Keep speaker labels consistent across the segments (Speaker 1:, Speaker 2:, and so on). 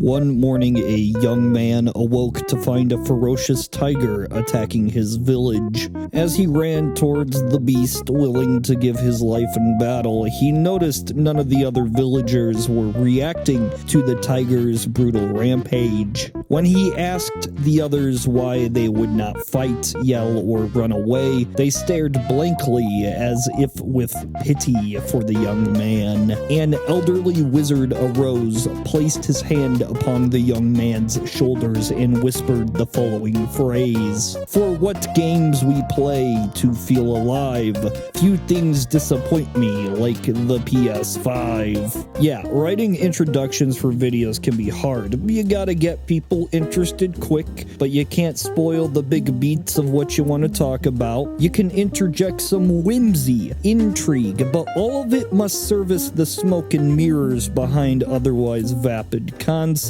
Speaker 1: One morning, a young man awoke to find a ferocious tiger attacking his village. As he ran towards the beast, willing to give his life in battle, he noticed none of the other villagers were reacting to the tiger's brutal rampage. When he asked the others why they would not fight, yell, or run away, they stared blankly as if with pity for the young man. An elderly wizard arose, placed his hand upon the young man's shoulders, and whispered the following phrase: "For what games we play to feel alive, few things disappoint me like the PS5. Yeah, writing introductions for videos can be hard. You gotta get people interested quick, but you can't spoil the big beats of what you want to talk about. You can interject some whimsy, intrigue, but all of it must service the smoke and mirrors behind otherwise vapid concepts.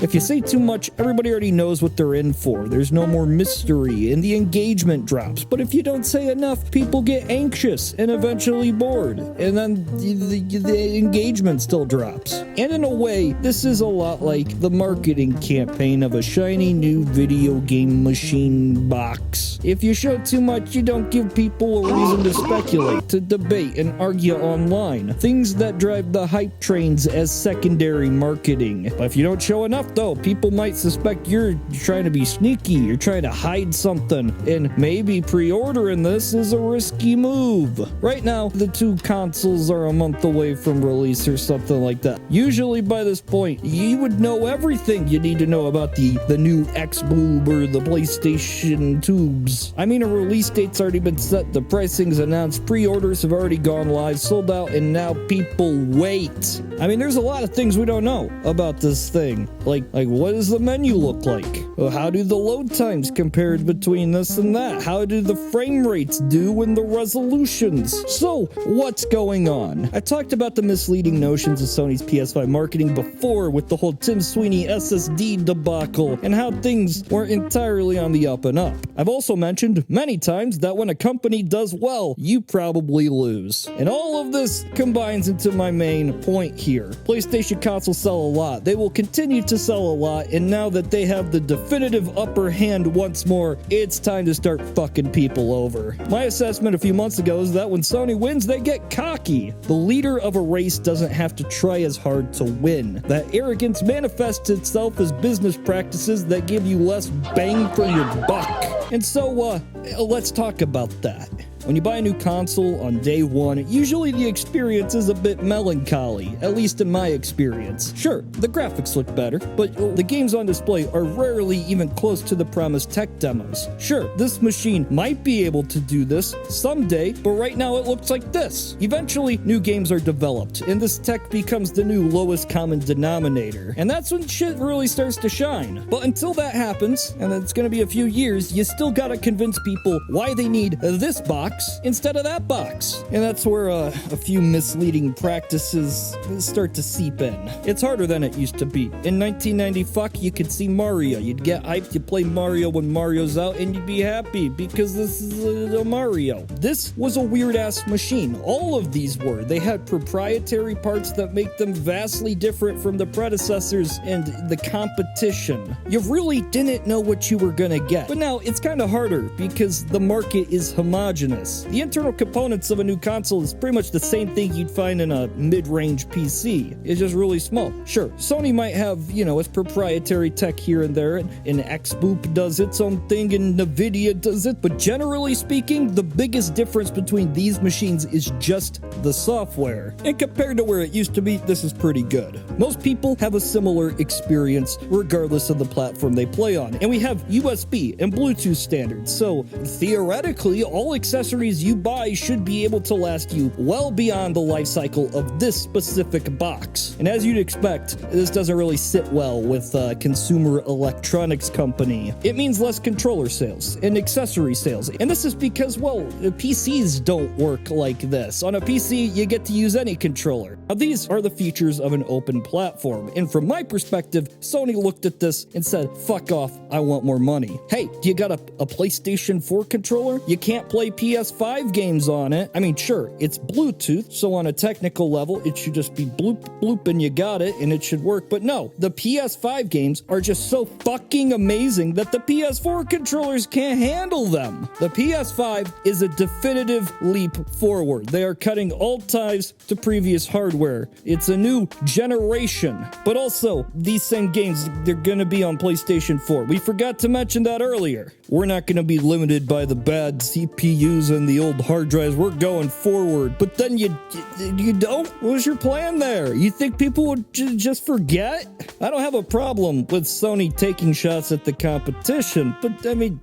Speaker 1: If you say too much, everybody already knows what they're in for. There's no more mystery, and the engagement drops. But if you don't say enough, people get anxious and eventually bored, and then the engagement still drops. And in a way, this is a lot like the marketing campaign of a shiny new video game machine box. If you show too much, you don't give people a reason to speculate, to debate, and argue online. Things that drive the hype trains as secondary marketing. But if you don't show enough, though, people might suspect you're trying to be sneaky, you're trying to hide something, and maybe pre-ordering this is a risky move. Right now, the two consoles are a month away from release or something like that. Usually by this point, you would know everything you need to know about the new X-Boob or the PlayStation tubes. I mean, a release date's already been set, the pricing's announced, pre-orders have already gone live, sold out, and now people wait. I mean, there's a lot of things we don't know about this thing. Like what does the menu look like? How do the load times compare between this and that? How do the frame rates do and the resolutions? So, what's going on? I talked about the misleading notions of Sony's PS5 marketing before with the whole Tim Sweeney SSD debacle and how things weren't entirely on the up and up. I've also mentioned many times that when a company does well, you probably lose. And all of this combines into my main point here. PlayStation consoles sell a lot. They will continue to sell a lot, and now that they have the definitive upper hand once more, it's time to start fucking people over. My assessment a few months ago is that when Sony wins, they get cocky. The leader of a race doesn't have to try as hard to win. That arrogance manifests itself as business practices that give you less bang for your buck. And so, let's talk about that. When you buy a new console on day one, usually the experience is a bit melancholy, at least in my experience. Sure, the graphics look better, but the games on display are rarely even close to the promised tech demos. Sure, this machine might be able to do this someday, but right now it looks like this. Eventually, new games are developed, and this tech becomes the new lowest common denominator. And that's when shit really starts to shine. But until that happens, and it's gonna be a few years, you still gotta convince people why they need this box instead of that box. And that's where a few misleading practices start to seep in. It's harder than it used to be. In 1990, you could see Mario. You'd get hyped, you'd play Mario when Mario's out, and you'd be happy because this is a Mario. This was a weird-ass machine. All of these were. They had proprietary parts that make them vastly different from the predecessors and the competition. You really didn't know what you were gonna get. But now, it's kind of harder because the market is homogenous. The internal components of a new console is pretty much the same thing you'd find in a mid-range PC. It's just really small. Sure, Sony might have, its proprietary tech here and there, and X-Boop does its own thing, and Nvidia does it, but generally speaking, the biggest difference between these machines is just the software. And compared to where it used to be, this is pretty good. Most people have a similar experience regardless of the platform they play on, and we have USB and Bluetooth standards, so theoretically, all accessories you buy should be able to last you well beyond the life cycle of this specific box. And as you'd expect, this doesn't really sit well with a consumer electronics company. It means less controller sales and accessory sales. And this is because, PCs don't work like this. On a PC, you get to use any controller. Now, these are the features of an open platform, and from my perspective, Sony looked at this and said, fuck off, I want more money. Hey, you got a PlayStation 4 controller? You can't play PS5 games on it. I mean, sure, it's Bluetooth, so on a technical level, it should just be bloop, bloop, and you got it, and it should work. But no, the PS5 games are just so fucking amazing that the PS4 controllers can't handle them. The PS5 is a definitive leap forward. They are cutting all ties to previous hardware. It's a new generation. But also, these same games, they're gonna be on PlayStation 4. We forgot to mention that earlier. We're not gonna be limited by the bad CPUs and the old hard drives. We're going forward. But then you don't? What was your plan there? You think people would just forget? I don't have a problem with Sony taking shots at the competition, but I mean,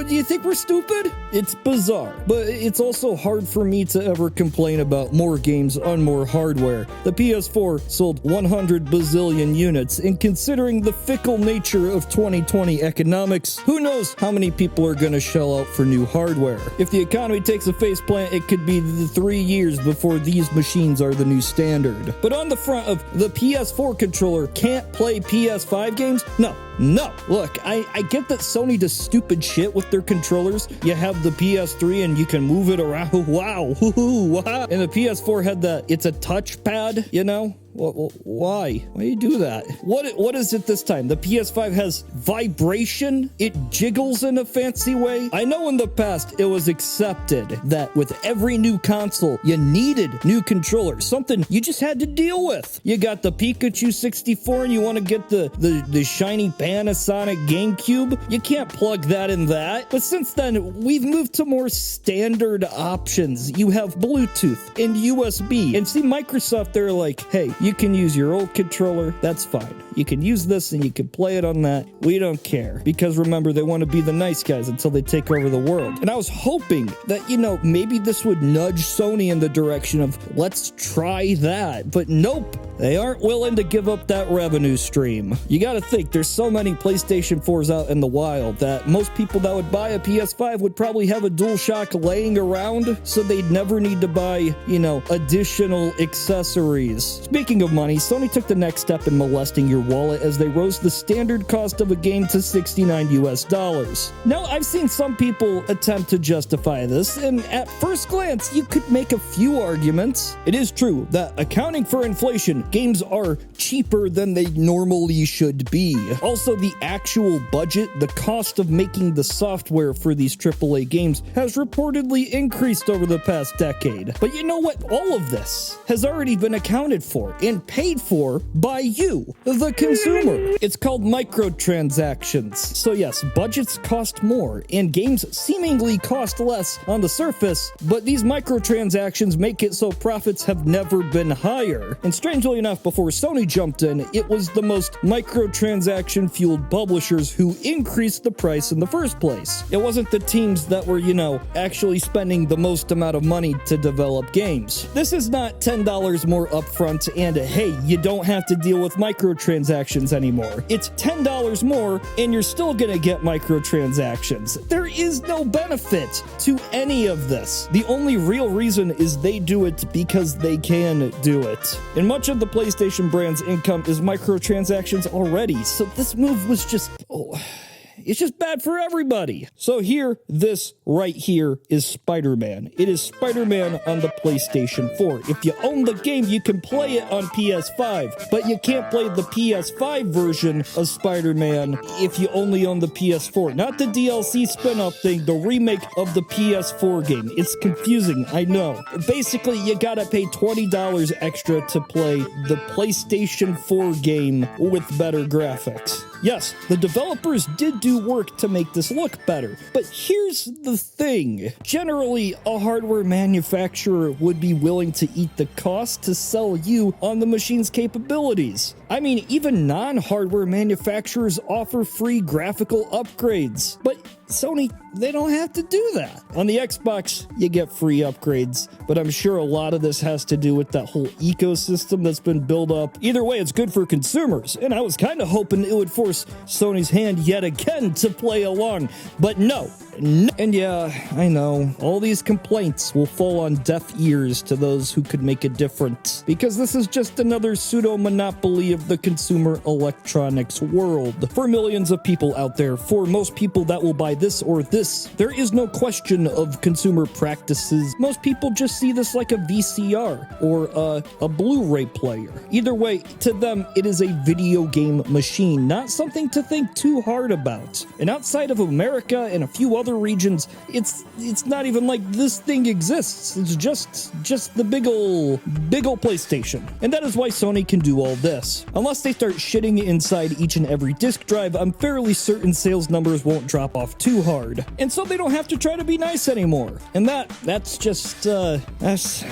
Speaker 1: do you think we're stupid? It's bizarre, but it's also hard for me to ever complain about more games on more hardware. The PS4 sold 100 bazillion units, and considering the fickle nature of 2020 economics, who knows how many people are going to shell out for new hardware. If the economy takes a faceplant, it could be the 3 years before these machines are the new standard. But on the front of the PS4 controller can't play PS5 games? No. Look, I get that Sony does stupid shit with their controllers. You have the PS3 and you can move it around. Wow. And the PS4 had it's a touchpad, you know? Why? Why do you do that? What is it this time? The PS5 has vibration? It jiggles in a fancy way? I know in the past it was accepted that with every new console, you needed new controllers. Something you just had to deal with. You got the Pikachu 64 and you want to get the shiny Panasonic GameCube? You can't plug that in that. But since then, we've moved to more standard options. You have Bluetooth and USB. And see, Microsoft, they're like, hey, you can use your old controller, that's fine. You can use this and you can play it on that. We don't care. Because remember, they want to be the nice guys until they take over the world. And I was hoping that, maybe this would nudge Sony in the direction of, let's try that. But nope. They aren't willing to give up that revenue stream. You gotta think, there's so many PlayStation 4s out in the wild that most people that would buy a PS5 would probably have a DualShock laying around, so they'd never need to buy, additional accessories. Speaking of money, Sony took the next step in molesting your wallet as they rose the standard cost of a game to $69 US. Now, I've seen some people attempt to justify this, and at first glance, you could make a few arguments. It is true that accounting for inflation, games are cheaper than they normally should be. Also, the actual budget, the cost of making the software for these AAA games, has reportedly increased over the past decade. But you know what? All of this has already been accounted for and paid for by you, the consumer. It's called microtransactions. So yes, budgets cost more, and games seemingly cost less on the surface, but these microtransactions make it so profits have never been higher. And strangely enough, before Sony jumped in, it was the most microtransaction-fueled publishers who increased the price in the first place. It wasn't the teams that were, actually spending the most amount of money to develop games. This is not $10 more upfront and, hey, you don't have to deal with microtransactions anymore. It's $10 more and you're still gonna get microtransactions. There is no benefit to any of this. The only real reason is they do it because they can do it. And much of the PlayStation brand's income is microtransactions already, so this move was just, it's just bad for everybody. So this right here is Spider-Man. It is Spider-Man on the PlayStation 4. If you own the game, you can play it on PS5, but you can't play the PS5 version of Spider-Man if you only own the PS4. Not the DLC spin-off thing, the remake of the PS4 game. It's confusing, I know. Basically, you gotta pay $20 extra to play the PlayStation 4 game with better graphics. Yes, the developers did do work to make this look better, but here's the thing. Generally, a hardware manufacturer would be willing to eat the cost to sell you on the machine's capabilities. I mean, even non-hardware manufacturers offer free graphical upgrades, but Sony, they don't have to do that. On the Xbox, you get free upgrades, but I'm sure a lot of this has to do with that whole ecosystem that's been built up. Either way, it's good for consumers, and I was kind of hoping it would force Sony's hand yet again to play along, but no. And yeah, I know, all these complaints will fall on deaf ears to those who could make a difference, because this is just another pseudo-monopoly of the consumer electronics world. For millions of people out there, for most people that will buy this or this, there is no question of consumer practices. Most people just see this like a VCR or a Blu-ray player. Either way, to them, it is a video game machine, not something to think too hard about. And outside of America and a few other regions, it's not even like this thing exists. It's just the big ol' PlayStation. And that is why Sony can do all this. Unless they start shitting inside each and every disk drive, I'm fairly certain sales numbers won't drop off too hard. And so they don't have to try to be nice anymore. And that's just, that's